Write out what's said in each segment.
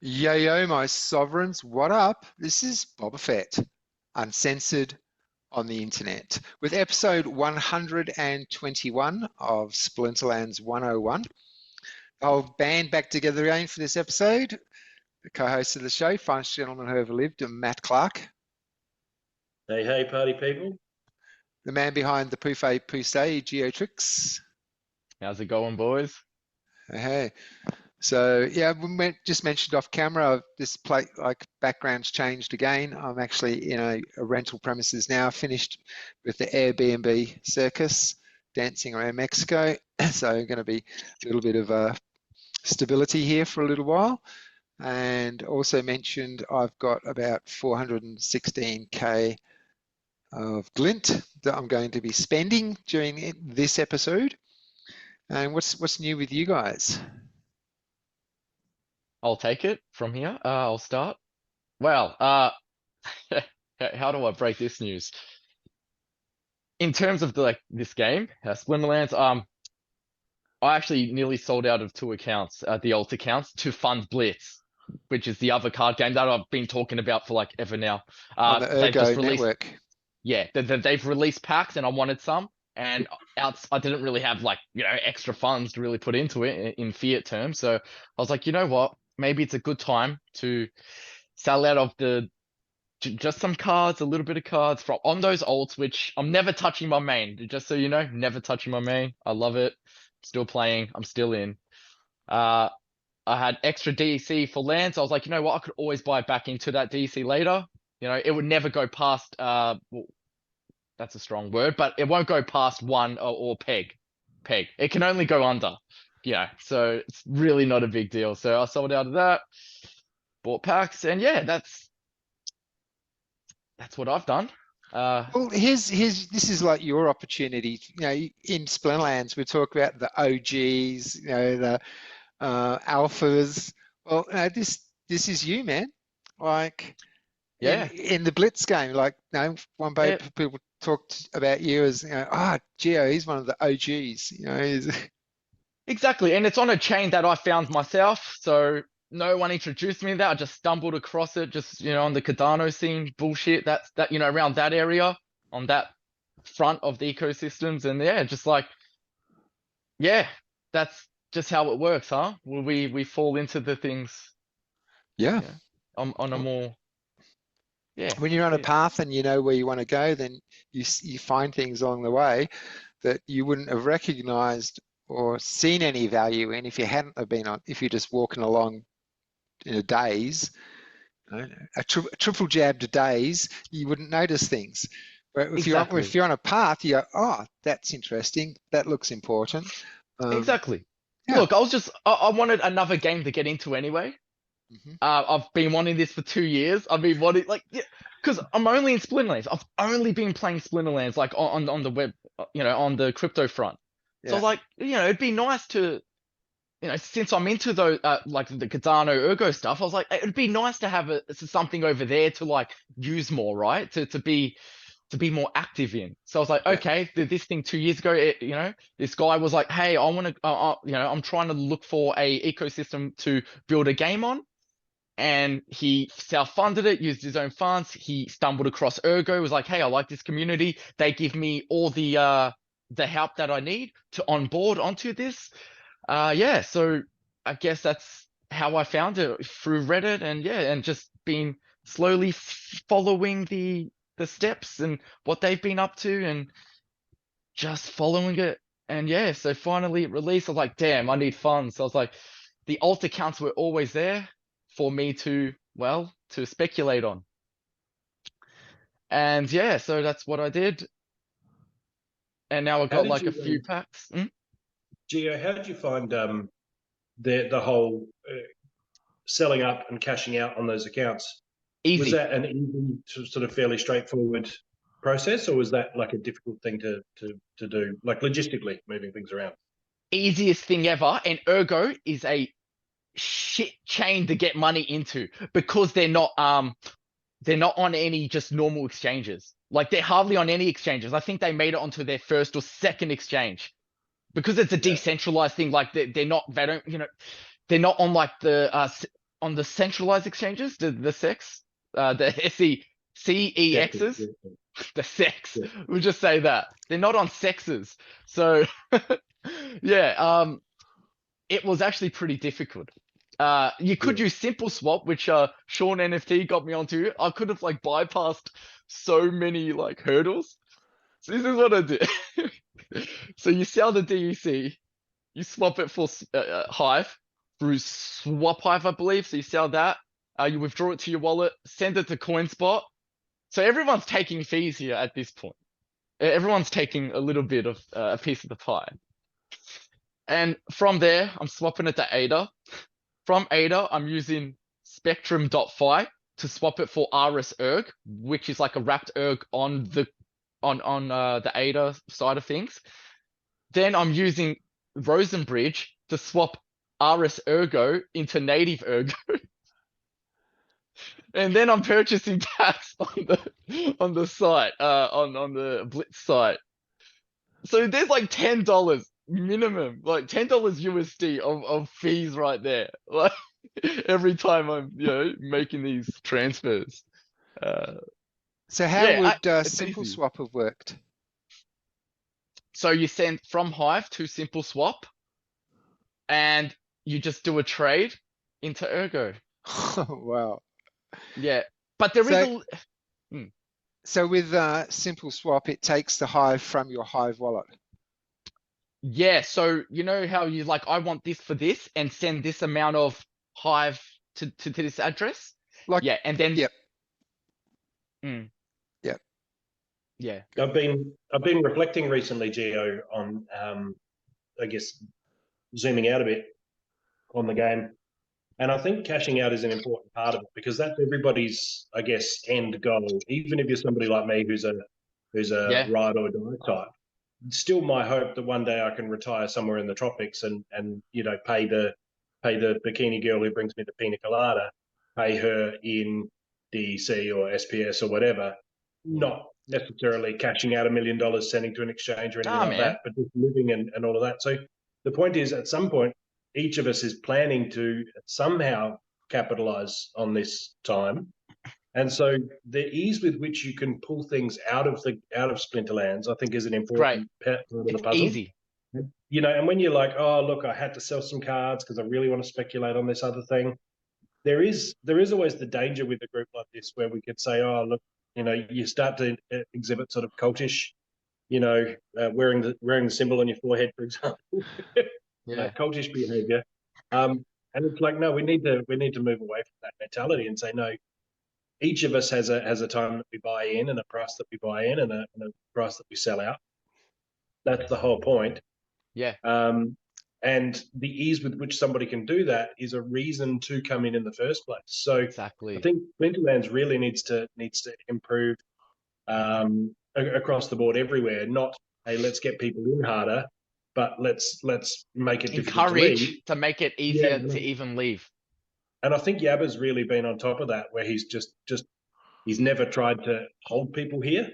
Yo, yo, my sovereigns, what up? This is Boba Fett, uncensored on the internet, with episode 121 of Splinterlands 101. I'll band back together again for this episode. The co-host of the show, finest gentleman who ever lived, Matt Clark. Hey, hey, party people. The man behind the Pouffet Poussey, Geotrix. How's it going, boys? Hey. So yeah, just mentioned off camera, this background's changed again. I'm actually in a rental premises now, finished with the Airbnb circus, dancing around Mexico. So going to be a little bit of stability here for a little while. And also mentioned I've got about 416k of glint that I'm going to be spending during this episode. And what's new with you guys? I'll take it from here. I'll start. Well, how do I break this news? In terms of this game, Splinterlands, I actually nearly sold out of 2 accounts, the alt accounts, to fund Blitz, which is the other card game that I've been talking about for like ever now. On the They've just Ergo released, network. yeah, they've released packs, and I wanted some, and I didn't really have extra funds to really put into it in fiat terms. So I was like, you know what? Maybe it's a good time to sell out of just some cards, a little bit of cards from on those alts, which I'm never touching my main. Just so you know, never touching my main. I love it. Still playing. I'm still in. I had extra DC for lands. I was like, you know what? I could always buy back into that DC later. You know, it would never go past. Well, that's a strong word, but it won't go past 1 or peg. It can only go under. Yeah, so it's really not a big deal. So I sold out of that, bought packs, and yeah, that's what I've done. Well, this is like your opportunity. You know, in Splinterlands, we talk about the OGs, the alphas. Well, this is you, man. Like, Yeah, in the Blitz game, one day people talked about you as, Geo, he's one of the OGs. exactly. And it's on a chain that I found myself. So no one introduced me to that. I just stumbled across it, just on the Cardano scene bullshit. That around that area, on that front of the ecosystems, and that's just how it works, huh? We fall into the things. Yeah. On a more. Yeah. When you're on a path and you know where you want to go, then you find things along the way that you wouldn't have recognized or seen any value in if you hadn't have been if you're just walking along in a daze, a triple jabbed daze, you wouldn't notice things. But if you're on a path, you go, oh, that's interesting. That looks important. Exactly. Yeah. Look, I wanted another game to get into anyway. Mm-hmm. I've been wanting this for 2 years. I've been wanting because I'm only in Splinterlands. I've only been playing Splinterlands on the web, on the crypto front. Yeah. So I was like, it'd be nice to, since I'm into those like the Cardano Ergo stuff, I was like, it'd be nice to have something over there to use more, right? To be more active in. So I was like, okay, this thing 2 years ago, this guy was like, hey, I want to, I'm trying to look for a ecosystem to build a game on. And he self-funded it, used his own funds. He stumbled across Ergo, was like, hey, I like this community. They give me all the help that I need to onboard onto this. So I guess that's how I found it, through Reddit, and just been slowly following the steps and what they've been up to, and just following it. And so finally it released. I was like, damn, I need funds. So I was like, the alt accounts were always there for me to speculate on. And so that's what I did. And now I've got a few packs. Geo, how did you find the whole selling up and cashing out on those accounts? Easy. Was that an easy, sort of fairly straightforward process, or was that like a difficult thing to do, like logistically moving things around? Easiest thing ever. And Ergo is a shit chain to get money into, because they're not on any just normal exchanges. Like, they're hardly on any exchanges. I think they made it onto their first or second exchange, because it's a decentralized thing. Like, they're not on like the on the centralized exchanges, the SEX, the SECEXs, Yeah. the SEX. Yeah. We'll just say that they're not on sexes. So yeah, it was actually pretty difficult. You could use simple swap, which Sean NFT got me onto. I could have like bypassed so many like hurdles. So this is what I did. So you sell the DEC, you swap it for Hive through Swap Hive, I believe. So you sell that, you withdraw it to your wallet, send it to CoinSpot. So everyone's taking fees here at this point. Everyone's taking a little bit of a piece of the pie. And from there, I'm swapping it to ADA. From ADA, I'm using Spectrum.fi to swap it for RS-ERG, which is like a wrapped ERG on the ADA side of things. Then I'm using Rosenbridge to swap RS-Ergo into native Ergo. And then I'm purchasing packs on the site, on the Blitz site. So there's like $10 minimum, like $10 USD of fees right there. Like every time I'm making these transfers. So how Yeah, would it's Simple easy. Swap have worked? So you send from Hive to Simple Swap, and you just do a trade into Ergo. Wow. Yeah, but there is So, a so with Simple Swap, it takes the Hive from your Hive wallet. yeah. So you know how you like, I want this for this, and send this amount of Hive to this address. Like, Yeah, and then yep. yeah. I've been reflecting recently, Gio, on I guess zooming out a bit on the game, and I think cashing out is an important part of it because that's everybody's, I guess, end goal. Even if you're somebody like me who's a Yeah. ride or die type, still my hope that one day I can retire somewhere in the tropics and pay the bikini girl who brings me the pina colada, pay her in DEC or SPS or whatever, not necessarily cashing out $1 million, sending to an exchange or anything Nah, like man. that, but just living and all of that. So the point is, at some point, each of us is planning to somehow capitalize on this time. And so the ease with which you can pull things out of Splinterlands, I think, is an Great. important part of the It's puzzle. easy. And when you're like, oh, look, I had to sell some cards because I really want to speculate on this other thing. There is always the danger with a group like this where we could say, oh, look, you start to exhibit sort of cultish, wearing the symbol on your forehead, for example, Yeah. cultish behavior. And it's like, no, we need to move away from that mentality and say, no, each of us has a time that we buy in and a price that we buy in and a price that we sell out. That's the whole point. Yeah. And the ease with which somebody can do that is a reason to come in the first place. So Exactly. I think Splinterlands really needs to improve across the board everywhere. Not, hey, let's get people in harder, but let's make it difficult to leave. Encourage to make it easier to even leave. And I think Yabba's really been on top of that, where he's he's never tried to hold people here.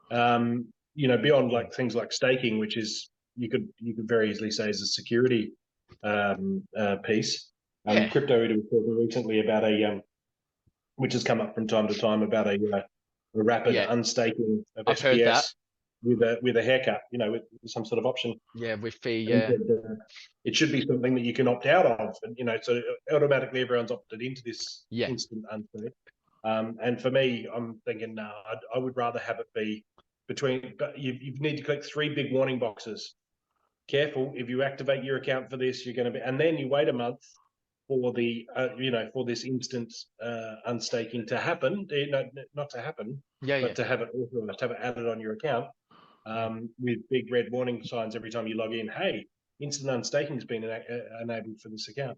Beyond like things like staking, which is you could very easily say is a security piece. Yeah. Crypto was talking recently about which has come up from time to time about a rapid unstaking of I've heard that. SPS with a haircut, with some sort of option. Yeah, with fee. Yeah. It should be something that you can opt out of, and so automatically everyone's opted into this instant unstake. And for me, I'm thinking, no, I would rather have it be but you need to click 3 big warning boxes. Careful, if you activate your account for this, you're going to be, and then you wait a month for the, for this instant unstaking to happen, not to happen, but to have it authorized, to have it added on your account with big red warning signs every time you log in. Hey, instant unstaking has been enabled for this account.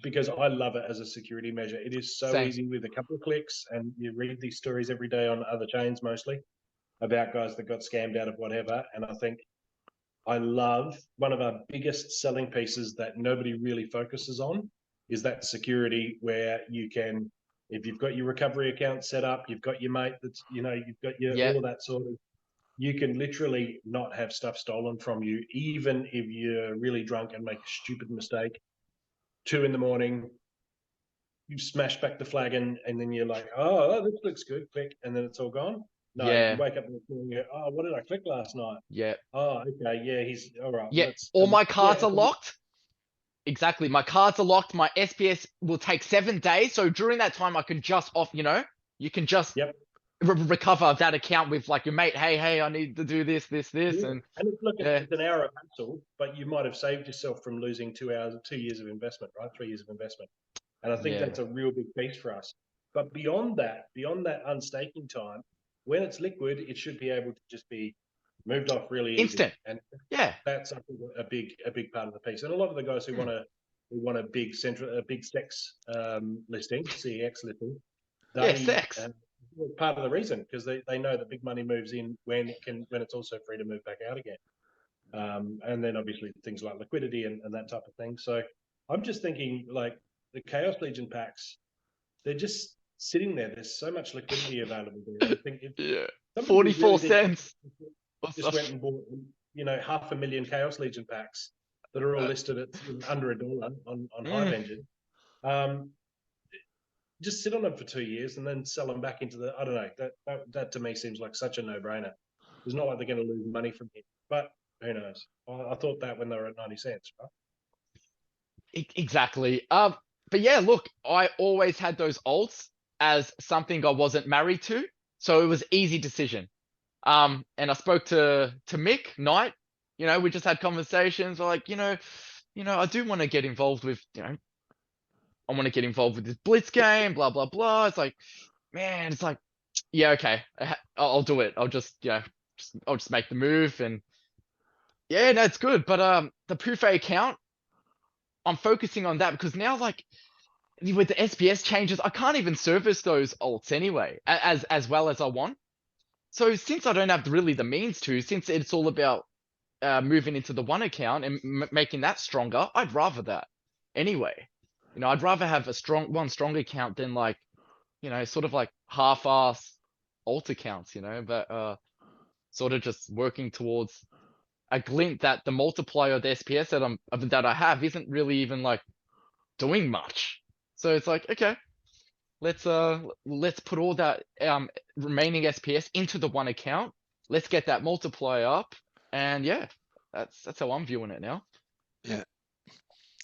Because I love it as a security measure. It is so easy with a couple of clicks, and you read these stories every day on other chains mostly about guys that got scammed out of whatever. And I think I love one of our biggest selling pieces that nobody really focuses on is that security where you can, if you've got your recovery account set up, you've got your mate that's, you've got your all of that sort of, you can literally not have stuff stolen from you, even if you're really drunk and make a stupid mistake. 2 a.m, you smash back the flag and then you're like, oh, this looks good, click, and then it's all gone. No, Yeah. you wake up and you go, oh, what did I click last night? Yeah. Oh, okay, yeah, he's all right. Yeah. All my cards are locked. Exactly. My cards are locked. My SPS will take 7 days. So during that time, I can just you can just recover that account with like your mate. Hey, I need to do this, and it's an hour of hassle, but you might have saved yourself from losing 2 hours, 2 years of investment, right? 3 years of investment. And I think that's a real big piece for us. But beyond that unstaking time, when it's liquid, it should be able to just be moved off really instant. easy. And that's I think a big part of the piece. And a lot of the guys who want a big sex listing, CEX listing, sex. Part of the reason, because they know that big money moves in when it's also free to move back out again. And then obviously things like liquidity and that type of thing. So I'm just thinking like the Chaos Legion packs, they're just sitting there. There's so much liquidity available there. I think 44 cents. Just went and bought 500,000 Chaos Legion packs that are all listed at under $1 on Hive Engine. Just sit on them for 2 years and then sell them back into the. I don't know. That to me seems like such a no-brainer. It's not like they're going to lose money from it, but who knows? I thought that when they were at 90 cents, right? Exactly. But yeah, look, I always had those alts as something I wasn't married to, so it was easy decision. And I spoke to Mick Knight. We just had conversations. Like, I do want to get involved with, I want to get involved with this Blitz game, blah, blah, blah. It's like, man, it's like, yeah, okay, I'll do it. I'll just make the move. And yeah, no, it's good. But the Pufe account, I'm focusing on that because now, like, with the SPS changes, I can't even service those alts anyway, as well as I want. So since I don't have really the means to, since it's all about moving into the one account and making that stronger, I'd rather that anyway. I'd rather have a strong account than like, sort of like half-ass alt accounts, but sort of just working towards a glint that the multiplier of the SPS that I have isn't really even like doing much. So it's like, okay, let's put all that remaining SPS into the one account. Let's get that multiplier up, and yeah, that's how I'm viewing it now. Yeah.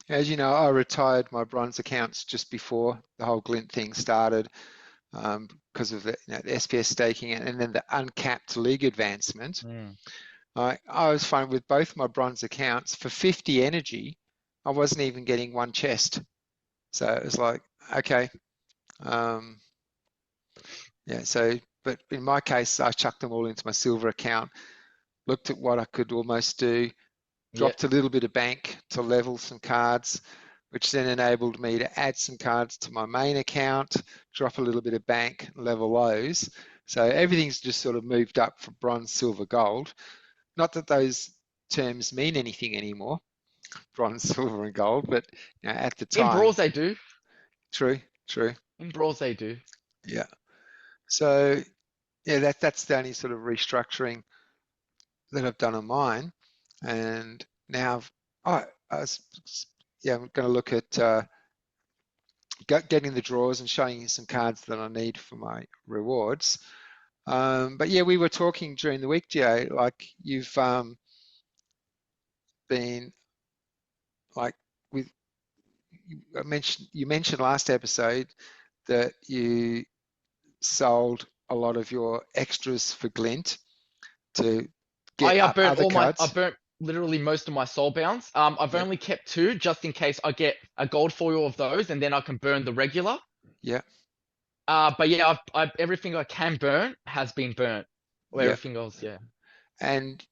As you know, I retired my bronze accounts just before the whole glint thing started because of the SPS staking and then the uncapped league advancement. I was fine with both my bronze accounts. For 50 energy, I wasn't even getting one chest. So it was like, okay. But in my case, I chucked them all into my silver account, looked at what I could almost do, dropped a little bit of bank to level some cards, which then enabled me to add some cards to my main account, drop a little bit of bank, level those. So everything's just sort of moved up from bronze, silver, gold. Not that those terms mean anything anymore, bronze, silver, and gold, but at the time. In Brawls they do. True. In Brawls they do. Yeah. So yeah, that's the only sort of restructuring that I've done on mine. And now I'm going to look at getting the draws and showing you some cards that I need for my rewards. But yeah, we were talking during the week, Gio, like you've been like you mentioned last episode that you sold a lot of your extras for glint to get other cards. I burnt literally most of my soulbounds. I've only kept 2 just in case I get a gold foil of those, and then I can burn the regular. Yeah. But yeah, everything I can burn has been burnt. Or everything else, yeah. And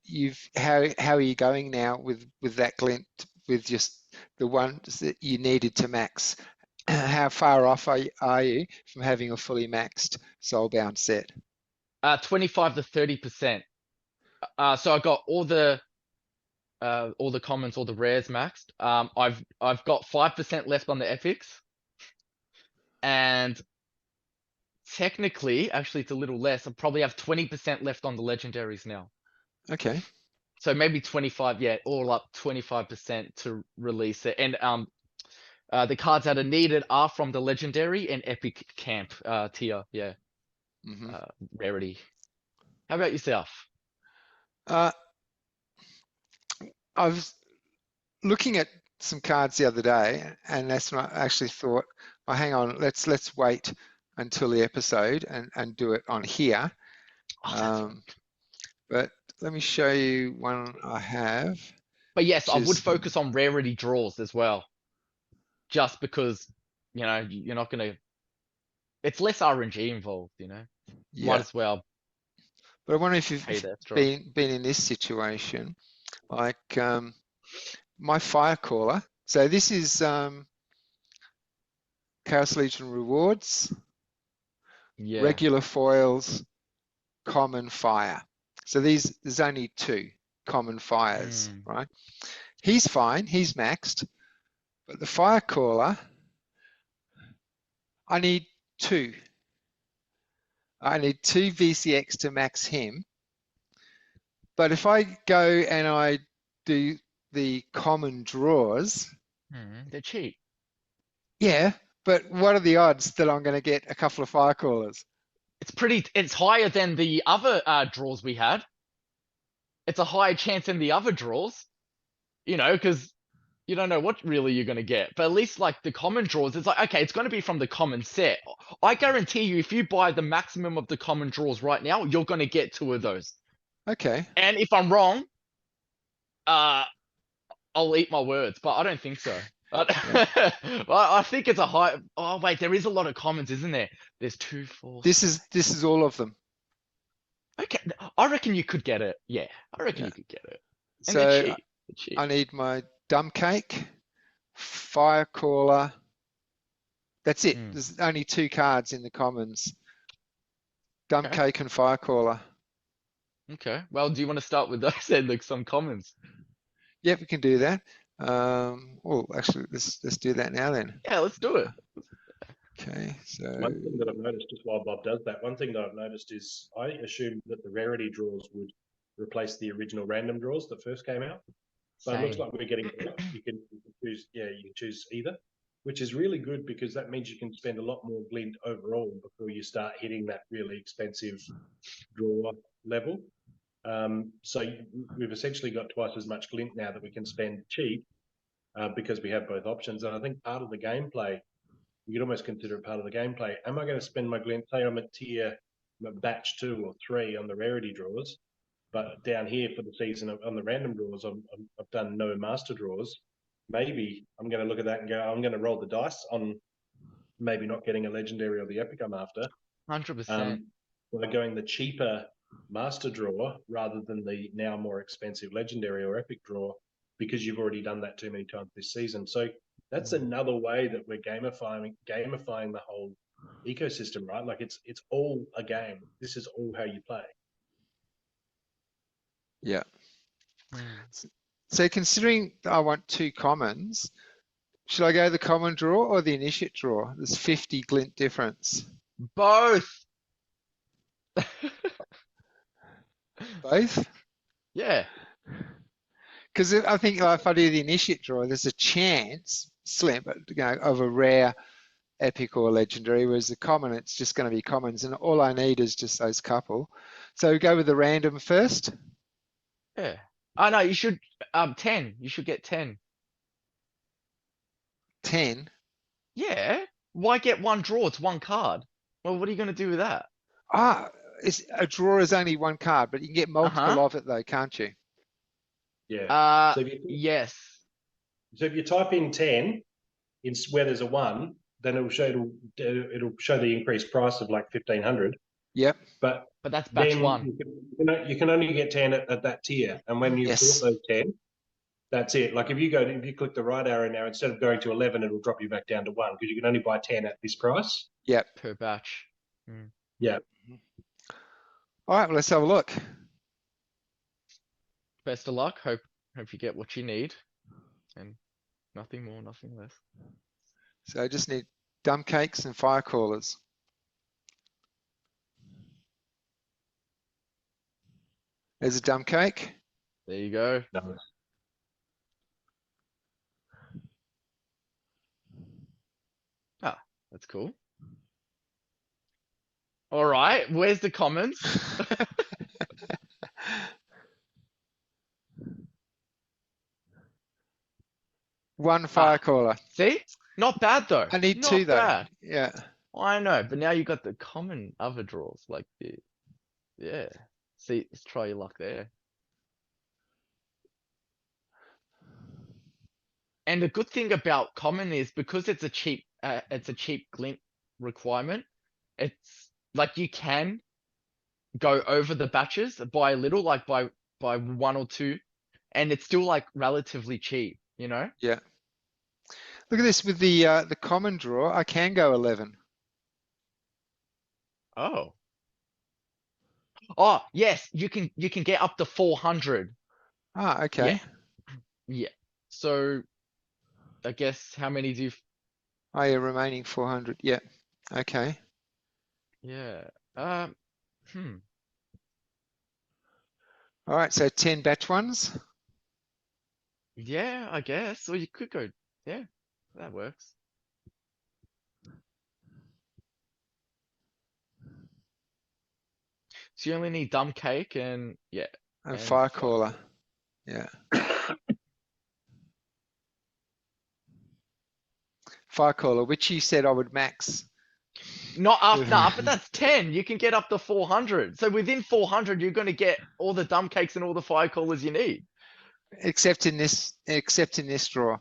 how are you going now with that glint, with just the ones that you needed to max? How far off are you from having a fully maxed soulbound set? 25 to 30%. So I got all the commons, all the rares maxed. I've got 5% left on the epics, and technically, actually, it's a little less. I probably have 20% left on the legendaries now. Okay. So maybe 25, all up 25% to release it. And The cards that are needed are from the legendary and epic camp tier. Yeah, Hmm. rarity. How about yourself? I was looking at some cards the other day, and that's when I actually thought, oh, hang on, let's wait until the episode and do it on here. Oh, that's right. But let me show you one I have. But yes, Which I would is, focus on rarity draws as well, just because you're not gonna. It's less RNG involved, Might yeah. as well But I wonder if you've pay the extra. been in this situation, like my fire caller. So this is Chaos Legion rewards, Yeah. regular foils, common fire. So there's only 2 common fires, Mm. right? He's fine, he's maxed, but the fire caller, I need 2. I need 2 VCX to max him. But if I go and I do the common draws, They're cheap. yeah, but what are the odds that I'm going to get a couple of fire callers? It's higher than the other draws we had. It's a higher chance than the other draws, because you don't know what really you're going to get. But at least like the common draws, it's like, okay, it's going to be from the common set. I guarantee you, if you buy the maximum of the common draws right now, you're going to get 2 of those. Okay. And if I'm wrong, I'll eat my words, but I don't think so. Yeah. Well, I think it's a high. Oh wait, there is a lot of commons, isn't there? There's 2, 4. This is all of them. Okay, I reckon you could get it. Yeah, I reckon Yeah. you could get it. And So they're cheap. They're cheap. I need my dumb cake, fire caller. That's it. There's only 2 cards in the commons. Dumb Okay. cake and fire caller. Okay. Well, do you want to start with those then, like some commons? Yep, we can do that. Well, actually, let's do that now then. Yeah, let's do it. Okay, so One thing that I've noticed, just while Bob does that, one thing that I've noticed is I assumed that the rarity draws would replace the original random draws that first came out. But it looks Same. like we're getting you can choose, yeah, you can choose either, which is really good because that means you can spend a lot more glint overall before you start hitting that really expensive draw level. So we've essentially got twice as much glint now that we can spend cheap because we have both options. And I think part of the gameplay, you could almost consider it part of the gameplay. Am I going to spend my glint? Say I'm at tier batch 2 or 3 on the rarity draws, but down here for the season on the random draws, I've done no master draws. Maybe I'm going to look at that and go, I'm going to roll the dice on maybe not getting a legendary or the epic I'm after. 100%. By going the cheaper master draw rather than the now more expensive legendary or epic draw, because you've already done that too many times this season. So that's another way that we're gamifying the whole ecosystem, right? Like it's all a game. This is all how you play. yeah. So considering I want 2 commons, should I go the common draw or the initiate draw? There's 50 glint difference. Both. Both? Yeah. Because I think if I do the initiate draw, there's a chance, slim, but of a rare epic or legendary, whereas the common, it's just going to be commons, and all I need is just those couple. So go with the random first. Yeah. Oh no, you should 10. You should get 10. 10. Yeah. Why get 1 draw? It's 1 card. Well, what are you going to do with that? A draw is only 1 card, but you can get multiple of it though, can't you? Yeah. Yes. So if you type in 10 in where there's a 1, then it'll show the increased price of like 1,500. Yep. But that's batch then 1. You can only get 10 at that tier, and when you bought those 10, that's it. Like if you click the right arrow now, instead of going to 11, it'll drop you back down to 1 because you can only buy 10 at this price. Yep. Per batch. Yeah. All right, well, let's have a look. Best of luck. Hope you get what you need, and nothing more, nothing less. So I just need dumb cakes and fire callers. There's a dumb cake. There you go. No. That's cool. All right, where's the commons? One fire caller. See? Not bad though. I need two Not though. bad. Yeah. I know, but now you got the common other draws like the yeah. See, let's try your luck there. And the good thing about common is because it's a cheap glint requirement. It's like you can go over the batches by a little, like by one or two, and it's still like relatively cheap, you know? Yeah. Look at this with the common draw. I can go 11. Oh. Oh, yes, you can get up to 400. Ah, okay. Yeah. So I guess how many do you Oh, yeah, remaining 400. Yeah. Okay. yeah. Hmm. All right. So 10 batch ones. Yeah, I guess. Or you could go, yeah, that works. So you only need dumb cake and yeah. And And fire caller. Yeah. Fire caller, which you said I would max. Not up, nah, but that's 10. You can get up to 400. So within 400, you're going to get all the dumb cakes and all the fire callers you need. Except in this draw.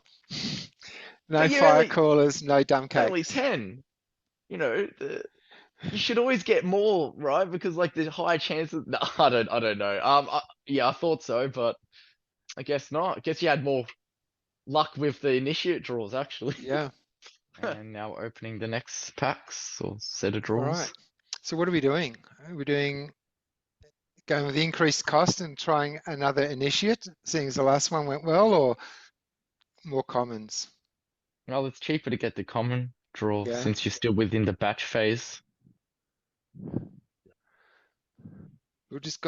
No But you're fire only, callers, no dumb only cakes. 10. You know, you should always get more, right? Because like the high chances. No, I don't know. Yeah, I thought so, but I guess not. I guess you had more luck with the initiate draws actually. Yeah. And now we're opening the next packs or set of All draws. right. So what are we doing? Are we going with the increased cost and trying another initiate, seeing as the last one went well, or more commons? Well, it's cheaper to get the common draw Yeah. since you're still within the batch phase. We just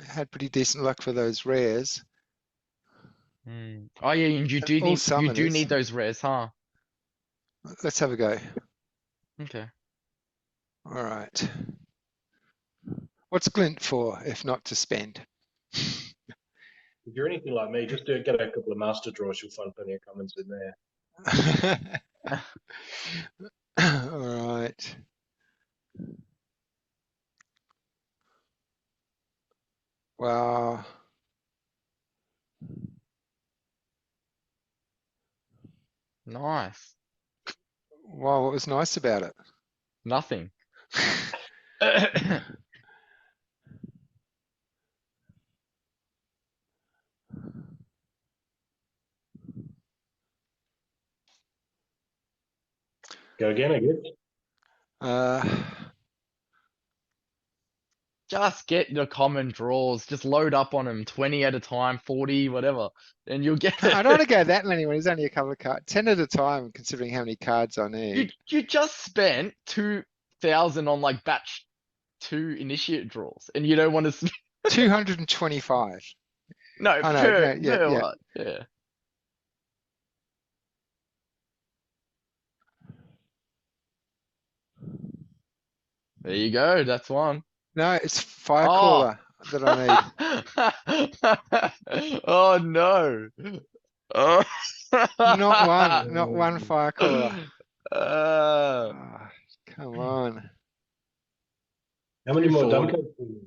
had pretty decent luck for those rares. Oh yeah, and you do All need summoners. those rares, huh? Let's have a go. Okay. All right. What's glint for, if not to spend? If you're anything like me, just get a couple of master draws. You'll find plenty of commons in there. All right. Wow. Nice. Wow, what was nice about it? Nothing. Go again, I guess. Uh, Just get the common draws. Just load up on them, 20 at a time, 40, whatever, and you'll get I it. don't want to go that many when there's only a couple of cards. 10 at a time, considering how many cards I need. You just spent 2,000 on like batch 2 initiate draws, and you don't want to. 225. No, Oh, no, per yeah. what? Yeah. There you go. That's one. No, it's fire Oh. caller that I need. Oh no. Oh. Not one fire caller. Uh, Oh, come on. How many more dumb forward. cakes?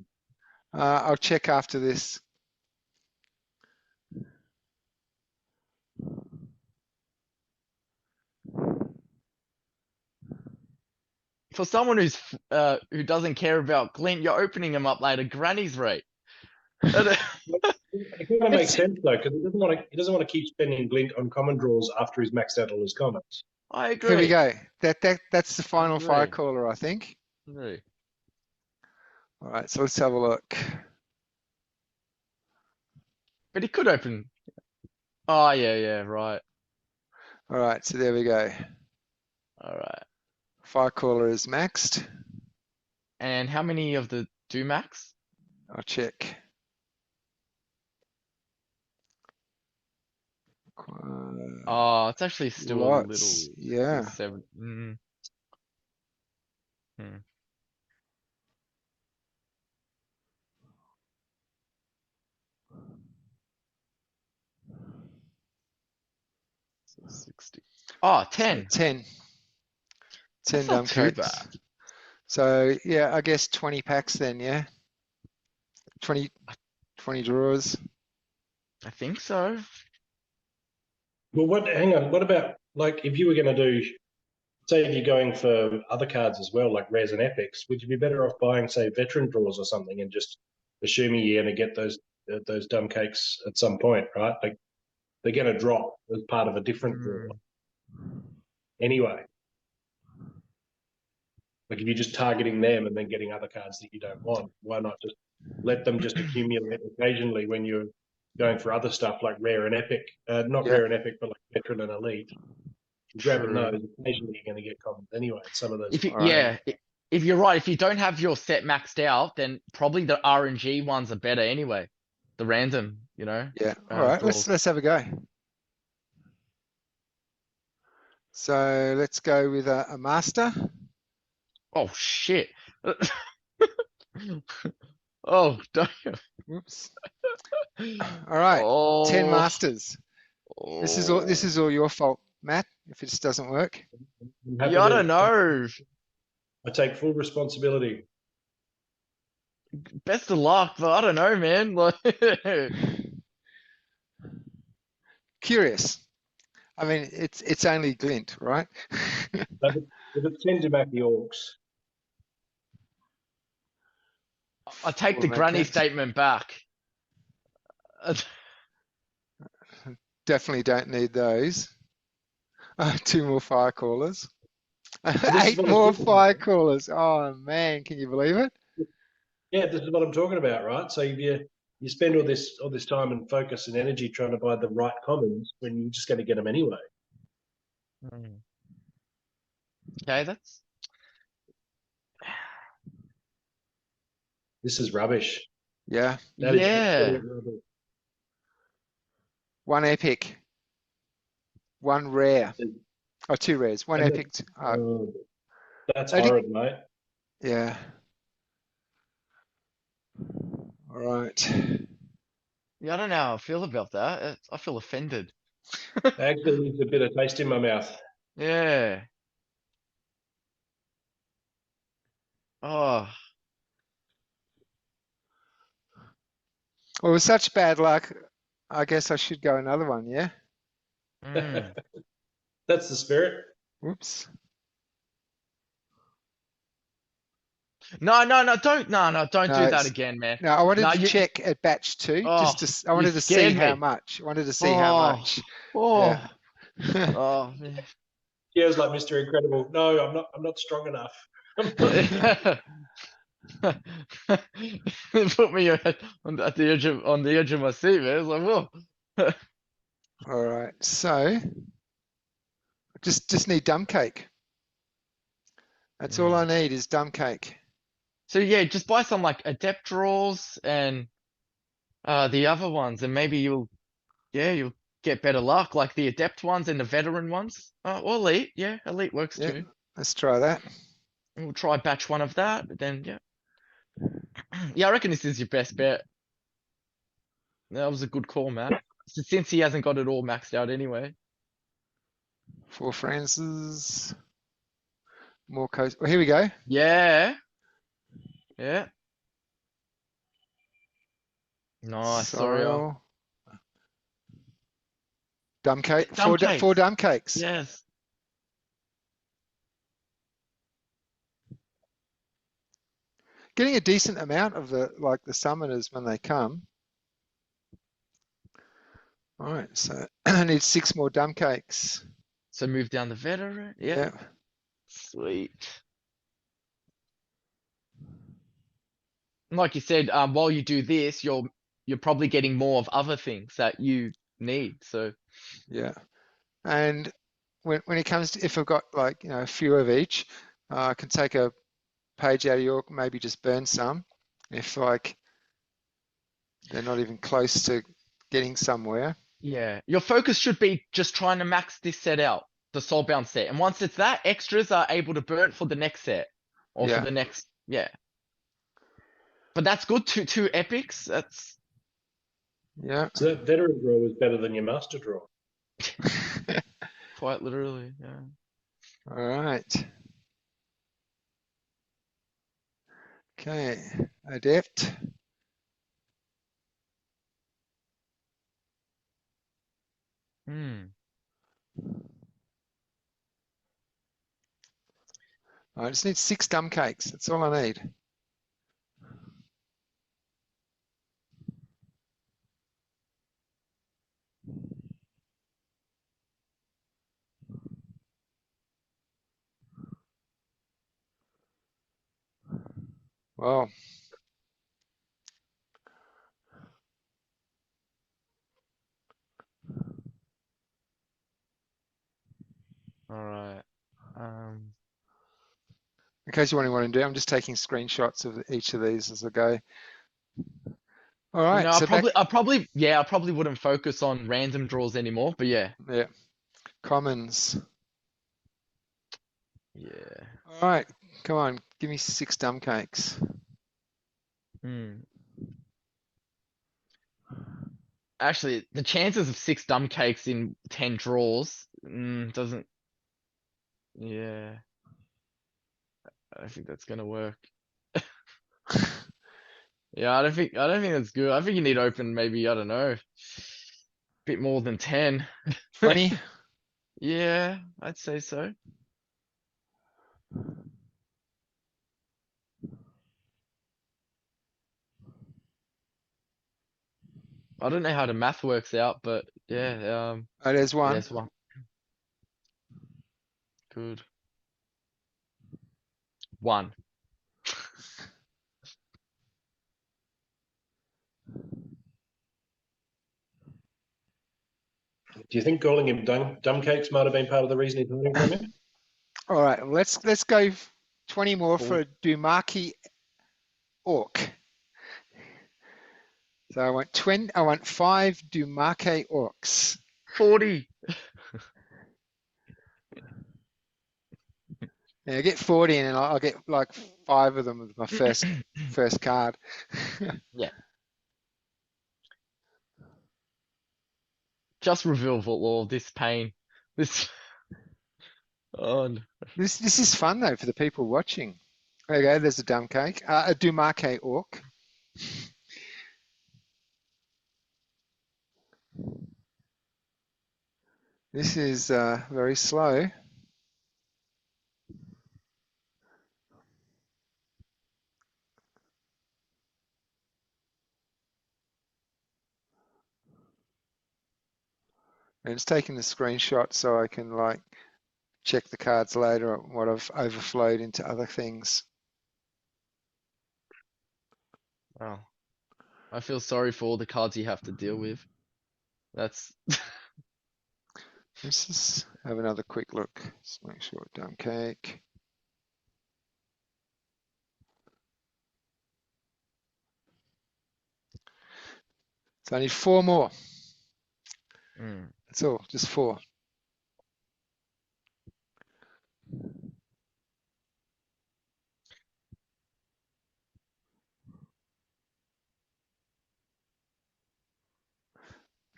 I'll check after this. For someone who doesn't care about glint, you're opening them up like a granny's rate. It kind of makes sense though, because he doesn't want to keep spending glint on common draws after he's maxed out all his commons. I agree. Here we go. That's the final fire caller, I think. Agree. All right, so let's have a look. But he could open. Oh yeah, right. All right, so there we go. All right. Fire caller is maxed. And how many of the do max? I'll check. Oh, it's actually still Lots. a little. Yeah. 7. Hmm. So 60. Oh, So 10. 10. 10 That's not dumb too cakes. bad. So yeah, I guess 20 packs then, yeah? 20 drawers. I think so. Well, hang on. What about, like, if you were going to do, say, if you're going for other cards as well, like rares and epics, would you be better off buying, say, veteran draws or something, and just assuming you're going to get those dumb cakes at some point, right? Like, they're going to drop as part of a different draw anyway. Like, if you're just targeting them and then getting other cards that you don't want, why not just let them just accumulate occasionally when you're going for other stuff like rare and epic? Not Yeah. rare and epic, but like veteran and elite. You're grabbing True. those, occasionally you're going to get commons anyway. Some of those. If you, All right. if you're right, if you don't have your set maxed out, then probably the RNG ones are better anyway. The random, Yeah. All right. draws. Let's have a go. So let's go with a master. Oh shit. Oh, don't. Whoops. All right. 10 Oh, masters. This is all your fault, Matt, if it just doesn't work. I'm happy Yeah, I to- don't know. I take full responsibility. Best of luck, but I don't know, man. Like, Curious. I mean, it's only glint, right? But if it's 10 Damaki Orcs, I take the Well, granny okay. statement back. Definitely don't need those. 2 more fire callers. is 8 what more it's- fire callers. Oh man, can you believe it? yeah, this is what I'm talking about, right? So if you spend all this time and focus and energy trying to buy the right commons when you're just going to get them anyway. Okay, that's This is rubbish. Yeah. That is yeah. absolute rubbish. 1 epic. 1 rare. Oh, 2 rares. 1 And epic. That's I think- horrid, mate. Yeah. All right. Yeah, I don't know how I feel about that. I feel offended. Actually, leaves a bit of taste in my mouth. Yeah. Oh, Well, with such bad luck, I guess I should go another one, yeah? mm. That's the spirit. Whoops. No, don't No, do that it's- again, man. No, I wanted No, to you- check at batch 2, Oh, I you wanted to see scared how me. much. I wanted to see how Oh. much. Oh, Yeah. oh, man. Yeah, it was like Mr. Incredible. No, I'm not strong enough. It put me at the edge of my seat, man. It's like, whoa. All right, so just need dumb cake. That's all I need is dumb cake. So yeah, just buy some like adept draws and the other ones, and maybe you'll get better luck, like the adept ones and the veteran ones. Or elite, yeah, elite works Yeah, too. let's try that. And we'll try batch 1 of that, then yeah. Yeah, I reckon this is your best bet. That was a good call, Matt. Since he hasn't got it all maxed out anyway. 4 Francis. More coast. Well, here we go. Yeah. Yeah. Nice, sorry. Sorrel. Dumb cake. Dumb 4 cakes. dumb cakes. Yes. Getting a decent amount of the summoners when they come. All right, so I need 6 more dumb cakes. So move down the veteran. Yeah. Yeah. Sweet. And like you said, while you do this, you're probably getting more of other things that you need. So Yeah. And when it comes to, if I've got like, a few of each, I can take a page out of York, maybe just burn some. If like they're not even close to getting somewhere. yeah, your focus should be just trying to max this set out, the soulbound set. And once it's that, extras are able to burn for the next set. or for the next, yeah. But that's good. Two epics. That's yeah. So that veteran draw is better than your master draw. quite literally, yeah. All right. Okay, adept. Hmm. I just need 6 dumb cakes. That's all I need. Well, All right. in case you want to do, I'm just taking screenshots of each of these as I go. All right, I so back, probably wouldn't focus on random draws anymore. But yeah. yeah, commons. Yeah. All right, come on, give me 6 dumb cakes. Hmm. Actually, the chances of 6 dumb cakes in 10 draws doesn't. Yeah, I don't think that's gonna work. Yeah, I don't think that's good. I think you need to open maybe, I don't know, a bit more than 10. 20. Yeah, I'd say so. I don't know how the math works out, but yeah, Oh, there's one. there's one. Good. 1. Do you think calling him dumb cakes might have been part of the reason he's hiding from you? All right, let's go 20 more Cool. for Dumaki Orc. So I want 5 Dumake Orcs. 40. Yeah, get 40 and I'll get like 5 of them with my first card. Yeah. Just reveal all this pain. This. Oh, no. This is fun though for the people watching. There you go, there's a dumb cake. A Dumake Orc. This is very slow. And it's taking the screenshot so I can like check the cards later on what I've overflowed into other things. Oh, I feel sorry for all the cards you have to deal with. That's. Let's just have another quick look. Let's make sure dumb cake. So I need 4 more. That's all, just 4.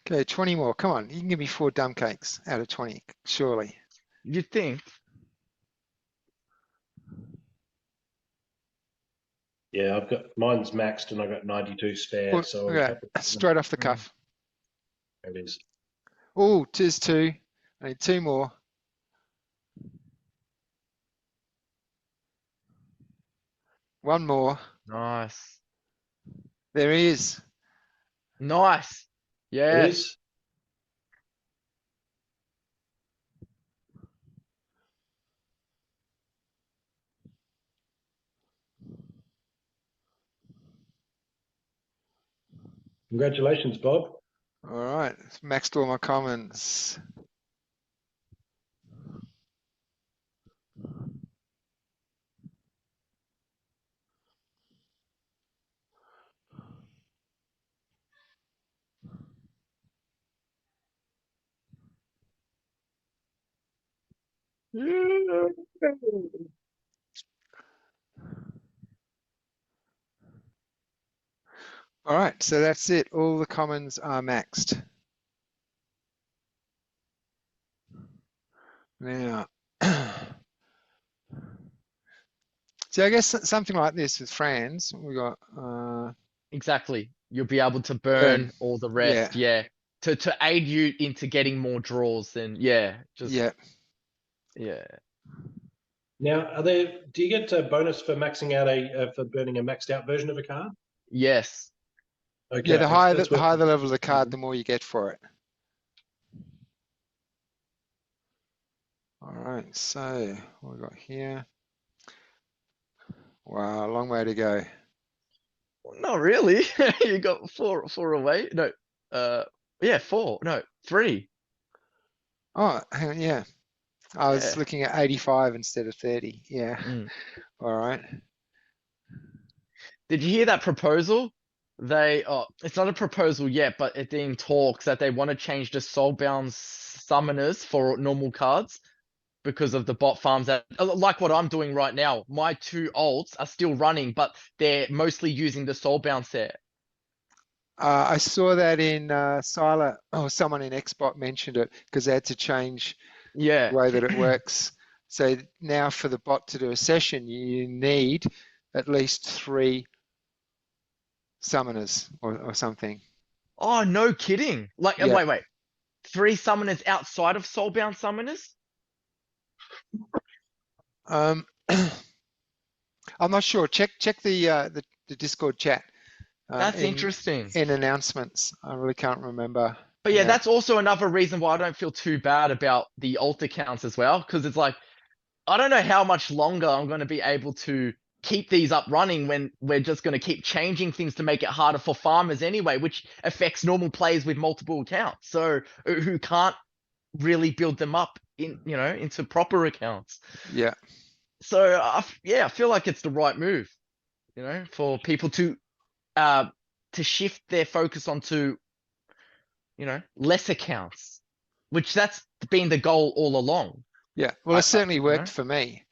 Okay, 20 more. Come on, you can give me 4 dumb cakes out of 20, surely. You'd think. Yeah, I've got mine's maxed and I've got 92 spare. Well, So okay, straight off the cuff. There it is. Oh, tis 2. I need 2 more. One more. Nice. There he is. Nice. There Yeah. it is. Congratulations, Bob. All right, maxed all my commons. All right, so that's it. All the commons are maxed. Now, so I guess something like this with Franz, we got Exactly. You'll be able to burn. burn all the Yeah, rest, yeah. To aid you into getting more draws, then yeah, just yeah. yeah. Now, do you get a bonus for maxing out for burning a maxed out version of a card? Yes. Okay, Yeah, the higher that's the worth higher the level of the card, the more you get for it. All right, so what we got here? Wow, a long way to go. Not really. You got four away. No. Yeah, four. No, three. Oh, hang on, yeah. I was Yeah. looking at 85 instead of 30. Yeah. Mm. All right. Did you hear that proposal? It's not a proposal yet, but it's in talks that they want to change the soulbound summoners for normal cards because of the bot farms that, like what I'm doing right now. My two alts are still running, but they're mostly using the soulbound set. I saw that in Sila, or someone in Xbot mentioned it because they had to change Yeah. the way that it works. So now for the bot to do a session, you need at least 3 summoners or something. Oh, no kidding. Like, Yeah. wait. 3 summoners outside of soulbound summoners? I'm not sure. Check the Discord chat That's in interesting. announcements. I really can't remember. But yeah, that's also another reason why I don't feel too bad about the alt accounts as well, because it's like, I don't know how much longer I'm going to be able to keep these up running when we're just going to keep changing things to make it harder for farmers anyway, which affects normal players with multiple accounts. So who can't really build them up into proper accounts. Yeah. So I feel like it's the right move, for people to shift their focus onto, less accounts, which that's been the goal all along. Yeah. Well, it certainly worked know? for me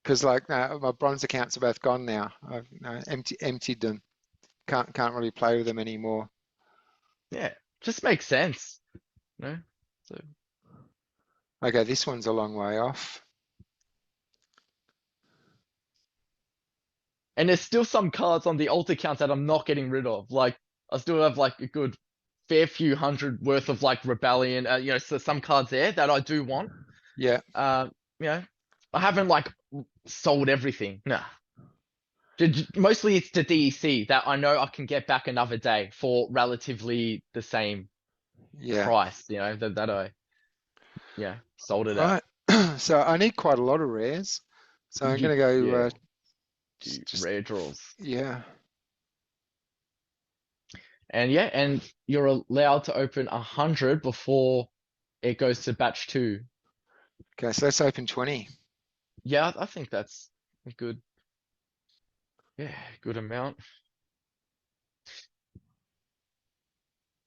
because like my bronze accounts are both gone now. I've emptied them. Can't really play with them anymore. Yeah, just makes sense. So Okay, this one's a long way off. and there's still some cards on the alt accounts that I'm not getting rid of. Like I still have like a good fair few hundred worth of like rebellion. So some cards there that I do want. Yeah. I haven't like sold everything. Nah. Mostly it's the DEC that I know I can get back another day for relatively the same price, that I sold it All at. right. So I need quite a lot of rares. So I'm going to go just rare draws. Yeah. And you're allowed to open 100 before it goes to batch 2. Okay, so let's open 20. Yeah, I think that's a good amount.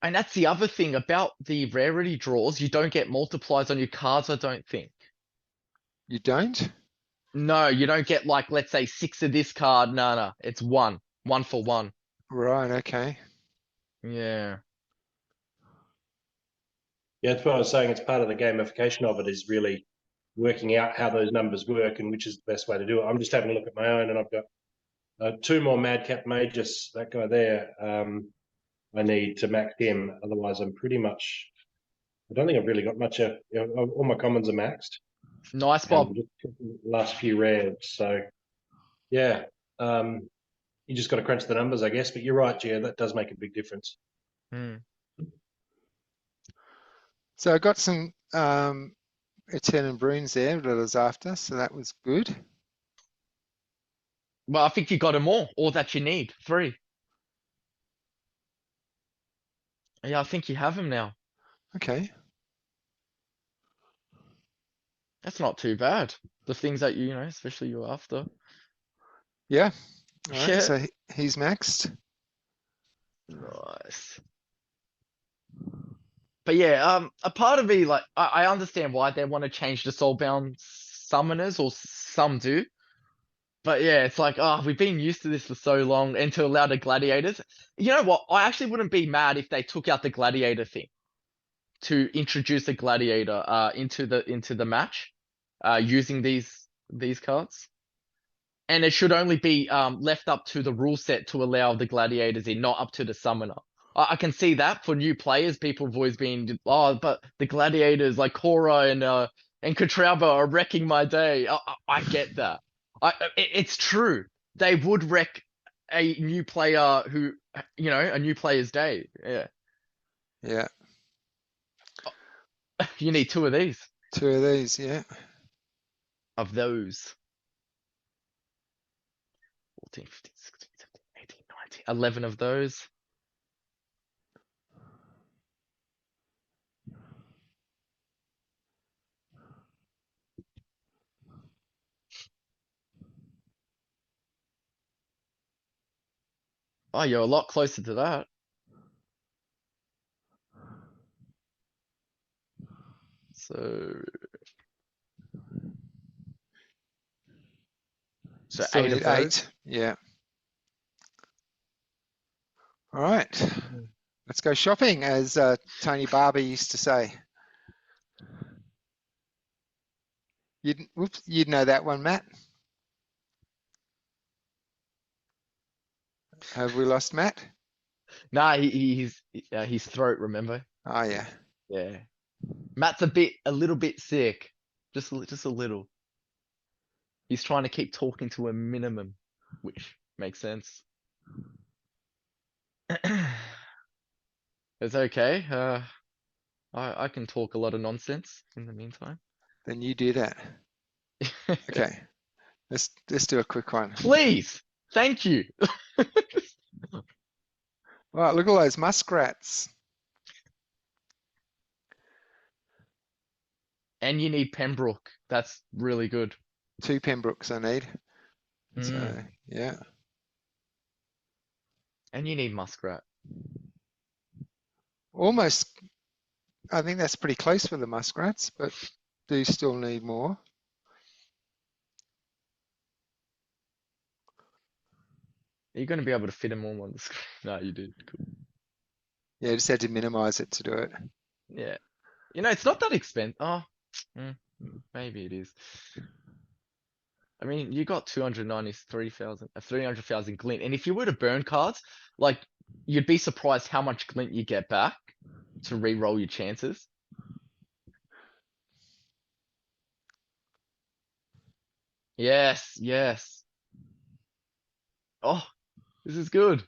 And that's the other thing about the rarity draws. You don't get multipliers on your cards, I don't think. You don't? No, you don't get like, let's say 6 of this card. No, it's 1 for 1. Right, okay. Yeah. Yeah, that's what I was saying. It's part of the gamification of it is really working out how those numbers work and which is the best way to do it. I'm just having a look at my own, and I've got 2 more Madcap Mages. That guy there, I need to max him. Otherwise, I'm pretty much. I don't think I've really got much. All my commons are maxed. Nice, Bob. Last few rares. So, yeah, you just got to crunch the numbers, I guess. But you're right, Gia. That does make a big difference. So I got some Eternal Bruins there that I was after, so that was good. Well, I think you got them all that you need. 3. Yeah, I think you have them now. Okay. That's not too bad. The things that especially you're after. Yeah. All right, Yeah. so he's maxed. Nice. But yeah, a part of me, like, I understand why they want to change the soulbound summoners, or some do. But yeah, it's like, oh, we've been used to this for so long, and to allow the gladiators. You know what? I actually wouldn't be mad if they took out the gladiator thing to introduce a gladiator into the match, using these cards. And it should only be left up to the rule set to allow the gladiators in, not up to the summoner. I can see that for new players, people have always been, oh, but the gladiators like Cora and Contralba are wrecking my day. I get that. It's true. They would wreck a new player who, a new player's day. Yeah. Yeah. You need 2 of these. 2 of these, yeah. Of those. 14, 15, 16, 17, 18, 19. 11 of those. Oh, you're a lot closer to that. So 8 of those. 8, yeah. All right, let's go shopping, as Tony Barber used to say. You'd know that one, Matt. Have we lost Matt? Nah, he's his throat, remember? Oh yeah. Yeah. Matt's a little bit sick. Just a little. He's trying to keep talking to a minimum, which makes sense. It's okay. I can talk a lot of nonsense in the meantime. Then you do that. Okay. Let's do a quick one. Please. Thank you. Right, look at all those muskrats. And you need Pembroke. That's really good. 2 Pembrokes I need. So yeah. And you need Muskrat. Almost, I think that's pretty close for the muskrats, but do still need more. Are you going to be able to fit them all on the screen? No, you did. Cool. Yeah, just had to minimize it to do it. Yeah. It's not that expensive. Oh, maybe it is. I mean, you got 293,000, 300,000 glint. And if you were to burn cards, like, you'd be surprised how much glint you get back to re-roll your chances. Yes, yes. Oh, this is good.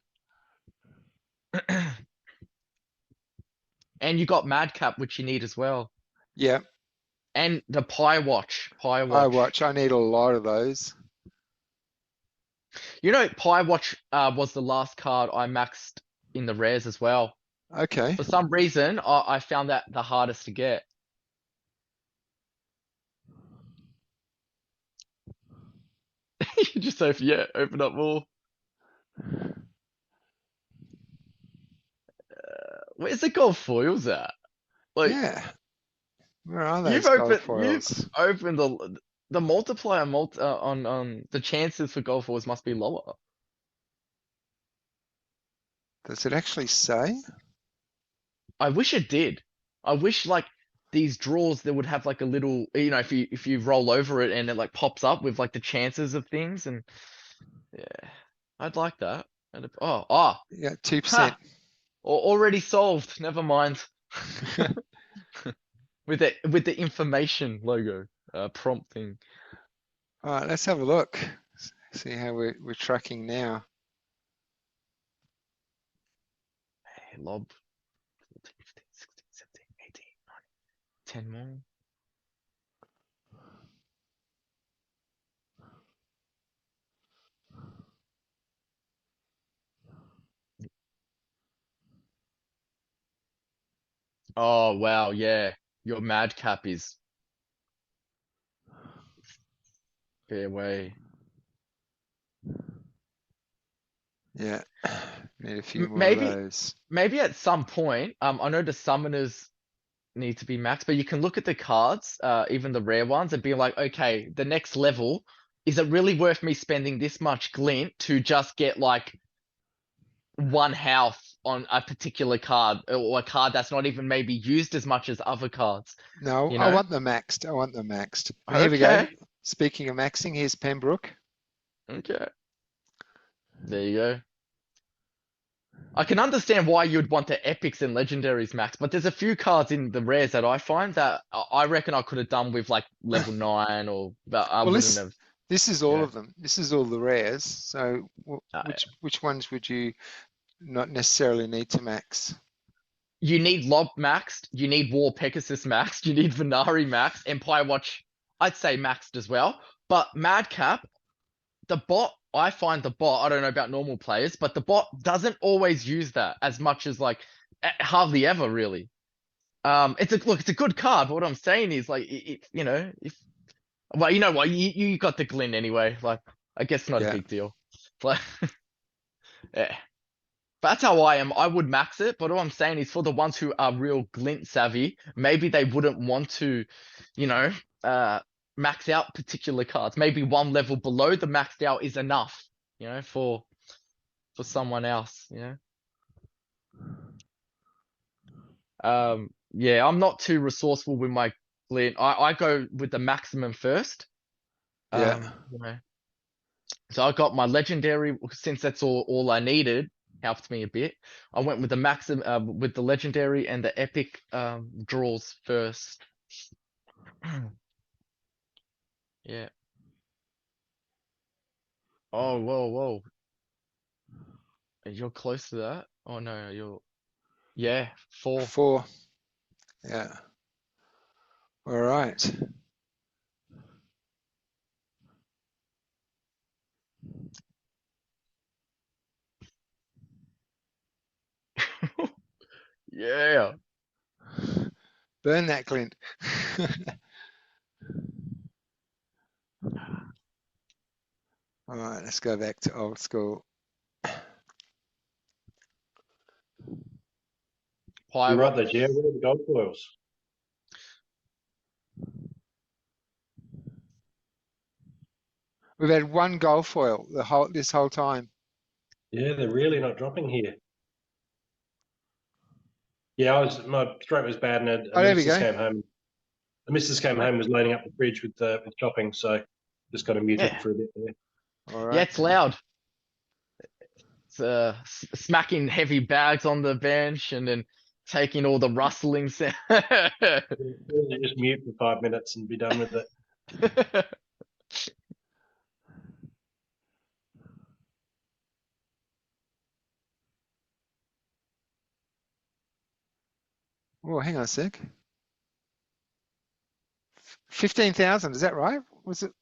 And you got Madcap, which you need as well. Yeah. And the Pie Watch. I need a lot of those. Pie Watch was the last card I maxed in the rares as well. Okay. For some reason, I found that the hardest to get. You just open up more. Where's the gold foils at? Like, yeah. Where are those gold foils? You've opened the multiplier on the chances for gold foils must be lower. Does it actually say? I wish it did. I wish like these draws that would have like a little, if you roll over it and it like pops up with like the chances of things, and yeah, I'd like that. Yeah, 2%. Already solved. Never mind. with the information logo prompt thing. All right, let's have a look. See how we're tracking now. Hey, lob. 14, 15, 16, 17, 18, 19, 10 more. Oh wow, yeah. Your Madcap is fair way. Yeah, need a few more Maybe of those. maybe at some point, I know the summoners need to be maxed, but you can look at the cards, even the rare ones, and be like, okay, the next level is it really worth me spending this much glint to just get like one health on a particular card, or a card that's not even maybe used as much as other cards? No, You I know? want them maxed. I want them maxed. And here we go. Okay. Speaking of maxing, here's Pembroke. Okay. There you go. I can understand why you'd want the epics and legendaries max, but there's a few cards in the rares that I find that I reckon I could have done with like level 9, or but I Well, wouldn't have. this is all Yeah. of them. This is all the rares. So which ones would you not necessarily need to max? You need Lob maxed, you need War Pegasus maxed, you need Venari maxed, Empire Watch, I'd say maxed as well. But Madcap, the bot, I find the bot, I don't know about normal players, but the bot doesn't always use that as much as like hardly ever really. It's a good card, but what I'm saying is like you know, well, you know what, you got the glint anyway, like I guess not a big deal. But yeah. But that's how I am. I would max it, but all I'm saying is for the ones who are real glint savvy, maybe they wouldn't want to, you know, max out particular cards. Maybe one level below the maxed out is enough, you know, for someone else, you know. Yeah, I'm not too resourceful with my glint. I go with the maximum first. Yeah. You know. So I got my legendary, since that's all I needed, helped me a bit. I went with the maximum with the legendary and the epic draws first. Yeah. Oh, whoa. You're close to that? Oh no, yeah, 4. 4. Yeah. All right. Yeah. Burn that glint. All right, let's go back to old school. You're right there, Gio. What are the gold foils? We've had one gold foil this whole time. Yeah, they're really not dropping here. Yeah, my throat was bad, and a there we missus go. came home. The missus came home, was loading up the fridge with chopping, so just got to mute it for a bit there. All right. Yeah, it's loud. It's smacking heavy bags on the bench and then taking all the rustling sound. Just mute for 5 minutes and be done with it. Oh, hang on a sec. 15,000, is that right? Was it?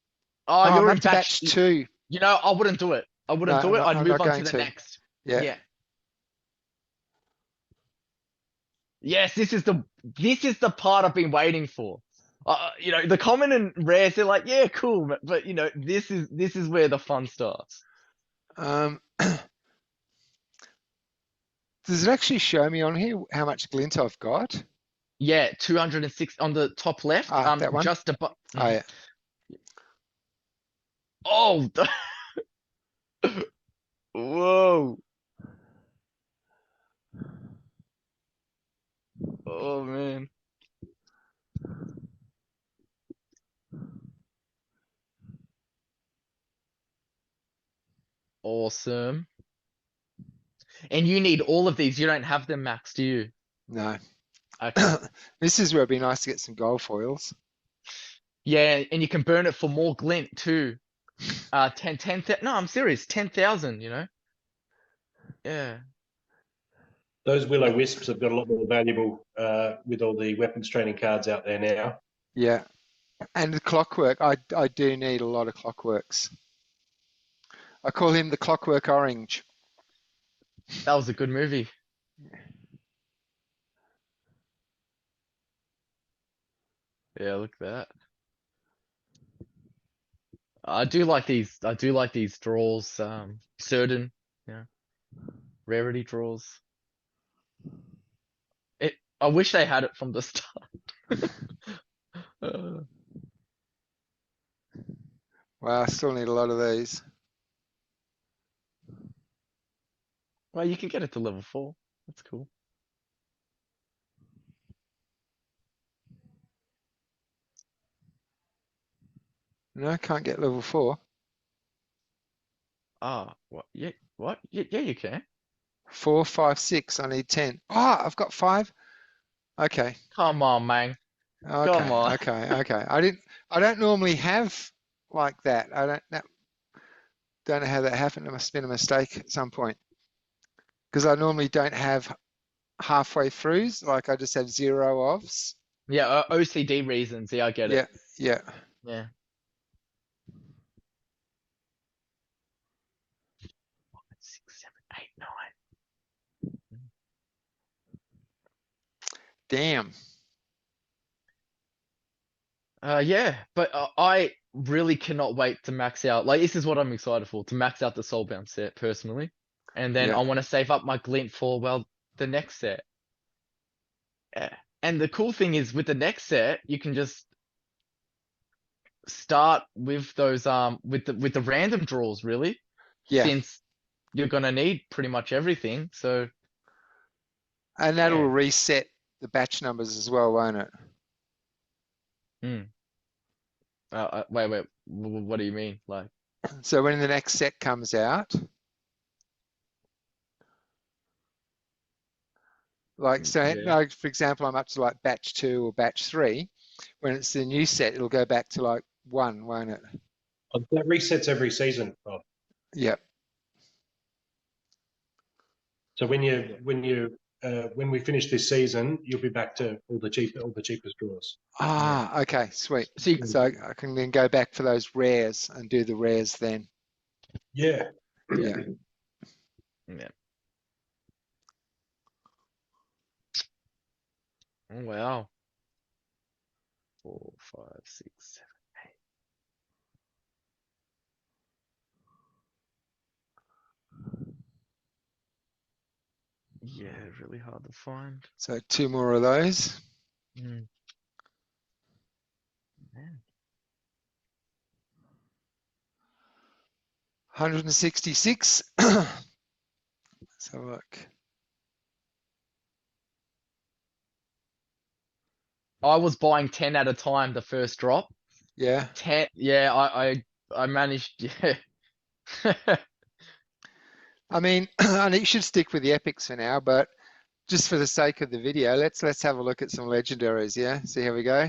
Oh, you're I'm in up to batch 2. You know, I wouldn't do it. I wouldn't do it. I'd move on to the next. Yeah. Yes, this is the part I've been waiting for. You know, the common and rares, they're like, yeah, cool, but you know, this is where the fun starts. Does it actually show me on here how much glint I've got? Yeah, 206 on the top left. That one? Just above. Oh, yeah. Oh, whoa. Oh, man. Awesome. And you need all of these. You don't have them maxed, do you? No. Okay. This is where it'd be nice to get some gold foils. Yeah, and you can burn it for more glint too. 10, no, I'm serious. 10,000, you know? Yeah. Those Will-O-Wisps have got a lot more valuable with all the weapons training cards out there now. Yeah. And the clockwork. I do need a lot of clockworks. I call him the Clockwork Orange. That was a good movie. Yeah, look at that. I do like these draws, certain, rarity draws. I wish they had it from the start. Wow, Wow, I still need a lot of these. Well, you can get it to level 4. That's cool. No, can't get level 4. Ah, what? Yeah, what? Yeah, you can. 4, 5, 6. I need 10. Oh, I've got 5. Okay. Come on, man. Come on. Okay. I don't normally have like that. Don't know how that happened. It must have been a mistake at some point. Because I normally don't have halfway throughs. Like I just have 0 ofs. Yeah, OCD reasons. Yeah, I get it. Yeah. Yeah. 6, 7, 8, 9. Damn. Yeah, but I really cannot wait to max out. Like, this is what I'm excited for, to max out the soulbound set personally, and then Yeah. I want to save up my glint for, well, the next set. Yeah. And the cool thing is with the next set, you can just start with those with the random draws really, Yeah. since you're gonna need pretty much everything. So And that'll yeah. reset the batch numbers as well, won't it? Wait. What do you mean? Like, So when the next set comes out, like, so, yeah. no, for example, I'm up to like batch 2 or batch 3. When it's the new set, it'll go back to like 1, won't it? That resets every season, Rob. Yep. So when we finish this season, you'll be back to all the cheapest draws. Ah, okay, sweet. So So I can then go back for those rares and do the rares then. Yeah. Yeah. yeah. Oh wow. 4, 5, 6, 7, 8. Yeah, really hard to find. So 2 more of those. Man. 166. Let's have a look. I was buying 10 at a time the first drop. Yeah. 10. Yeah, I managed. Yeah. I mean, and you should stick with the epics for now, but just for the sake of the video, let's have a look at some legendaries. Yeah. See how we go.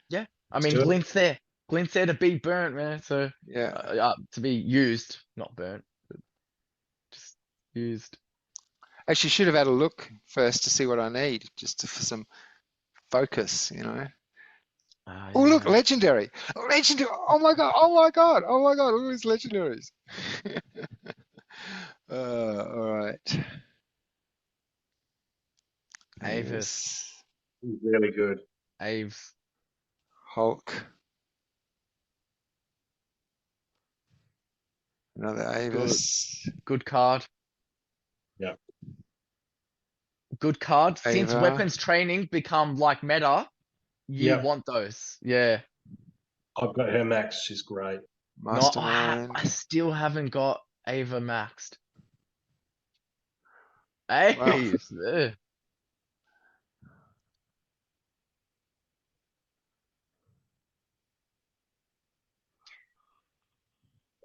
Yeah. I Let's mean, do it. glint's there. Glint's there to be burnt, man. So Yeah. to be used, not burnt, but just used. Actually, should have had a look first to see what I need, just for some focus, you know. Oh, look, Yeah. legendary. Legendary. Oh my God. Oh my God. Oh my God. Look at these legendaries. All right. Avis. Really good. Aves. Hulk. Another Avis. Good card. Yeah. Good card. Since Ava. weapons training become like meta, you Yeah. want those. Yeah. I've got her max. She's great. No, Mastermind. I still haven't got Ava maxed. Wow. Aves.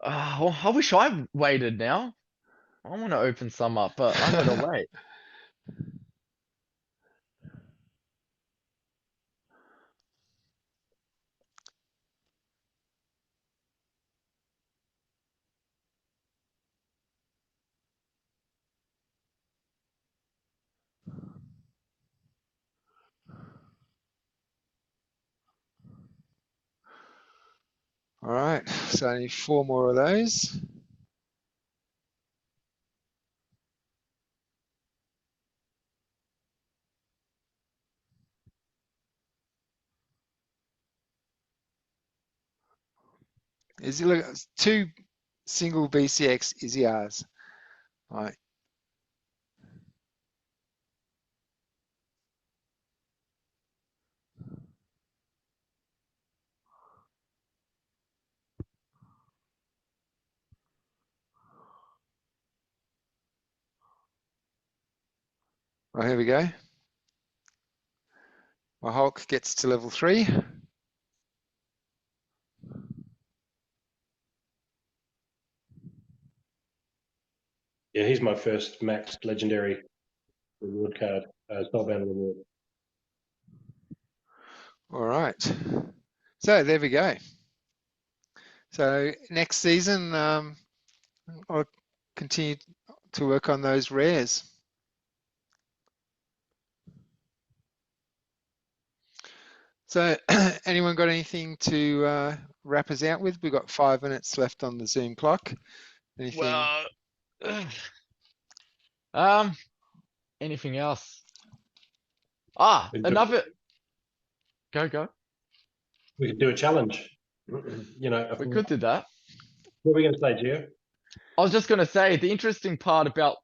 I wish I waited now. I want to open some up, but I'm gonna wait. All right. So I need 4 more of those. Is it look 2 single BCX Izzyars. Right. Oh, here we go. My Hulk gets to level 3. Yeah, he's my first max legendary reward card, soulbound reward. All right. So there we go. So next season, I'll continue to work on those rares. So anyone got anything to wrap us out with? We've got 5 minutes left on the Zoom clock. Anything? Well, anything else? Another. Go. We could do a challenge. You know, We could do that. what are we going to say, Gio? I was just gonna say the interesting part about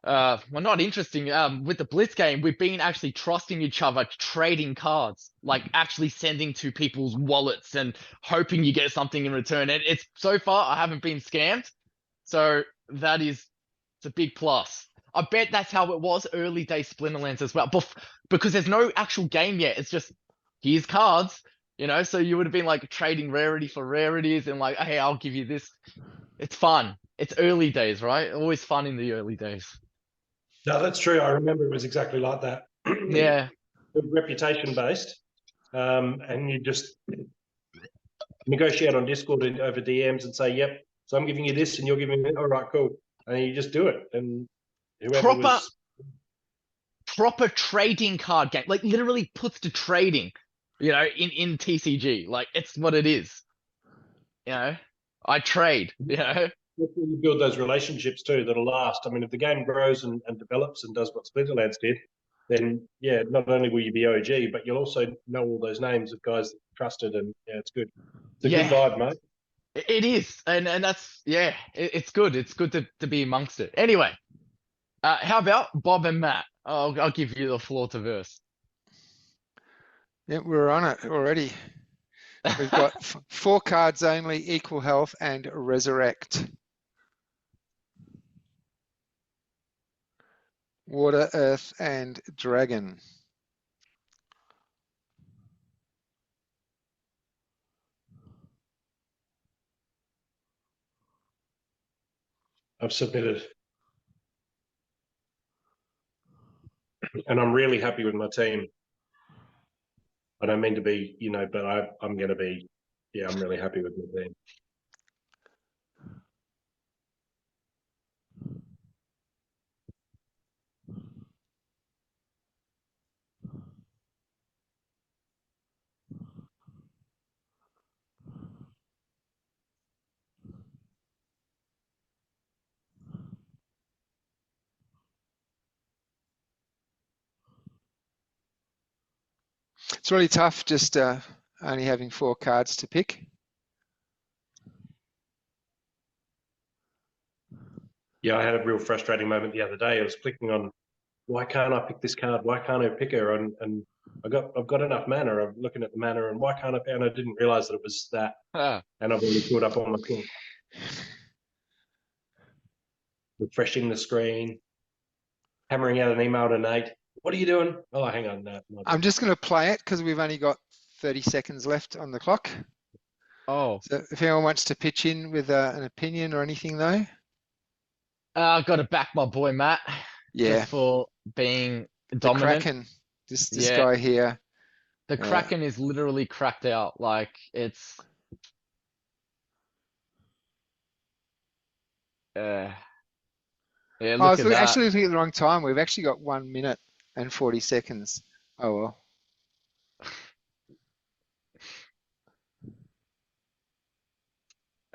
well, not interesting, with the Blitz game, we've been actually trusting each other, trading cards, like actually sending to people's wallets and hoping you get something in return. And it's so far I haven't been scammed, so it's a big plus. I bet that's how it was early day Splinterlands as well, because there's no actual game yet. It's just here's cards, so you would have been like trading rarity for rarities and like, hey, I'll give you this. It's fun. It's early days, right? Always fun in the early days. No, that's true. I remember it was exactly like that. Yeah. Reputation based, and you just negotiate on Discord and over DMs and say, "Yep, so I'm giving you this, and you're giving me." All right, cool, and you just do it, and whoever was proper trading card game, like literally puts to trading, in TCG. Like it's what it is. I trade. You build those relationships too that'll last. I mean, if the game grows and develops and does what Splinterlands did, then yeah, not only will you be OG, but you'll also know all those names of guys that you trusted, and yeah, it's good. It's a good vibe, mate. It is, and that's it's good. It's good to be amongst it. Anyway, how about Bob and Matt? I'll give you the floor to verse. Yeah, we're on it already. We've got 4 cards only, equal health and resurrect. Water, earth, and dragon. I've submitted, and I'm really happy with my team. I don't mean to be, but I'm going to be. Yeah, I'm really happy with my team. It's really tough just only having 4 cards to pick. Yeah, I had a real frustrating moment the other day. I was clicking on, why can't I pick this card? Why can't I pick her? And I've got enough mana. I'm looking at the mana, and why can't I? And I didn't realize that it was that. And I've already put up on my thing. Refreshing the screen, hammering out an email to Nate. What are you doing? Oh, hang on. No, I'm just going to play it because we've only got 30 seconds left on the clock. Oh. So if anyone wants to pitch in with an opinion or anything, though. I've got to back my boy Matt. Yeah. Just for being dominant. The Kraken, this guy here. The Kraken is literally cracked out. Like it's. Yeah, I was actually looking at the wrong time. We've actually got 1 minute and 40 seconds. Oh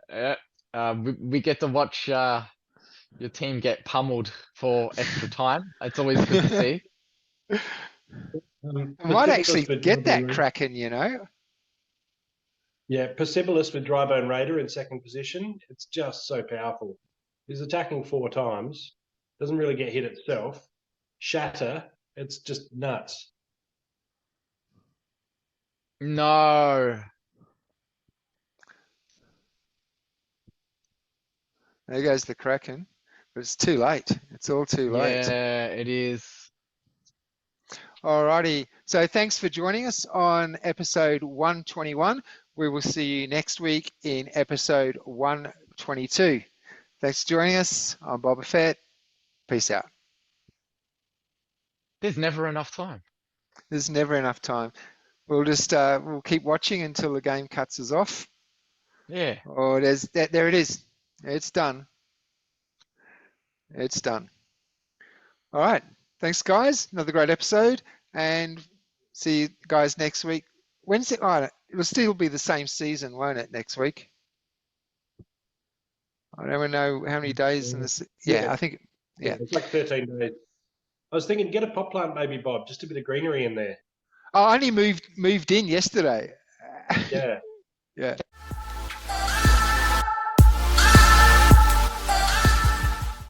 well. We get to watch your team get pummeled for extra time. It's always good to see. I might actually get that Kraken, Yeah, Persepolis with Drybone Raider in second position. It's just so powerful. He's attacking 4 times. Doesn't really get hit itself. Shatter. It's just nuts. No. There goes the Kraken. But it's too late. It's all too late. Yeah, it is. Alrighty. So thanks for joining us on episode 121. We will see you next week in episode 122. Thanks for joining us. I'm Boba Fett. Peace out. There's never enough time. There's never enough time. We'll just we'll keep watching until the game cuts us off. Yeah. Oh, there it is. It's done. It's done. All right. Thanks, guys. Another great episode, and see you guys next week. Wednesday. Oh, it'll still be the same season, won't it? Next week. I don't know how many days in this. Yeah, I think. Yeah, it's like 13 days. I was thinking, get a pot plant, maybe, Bob. Just a bit of greenery in there. I only moved in yesterday. Yeah. Yeah.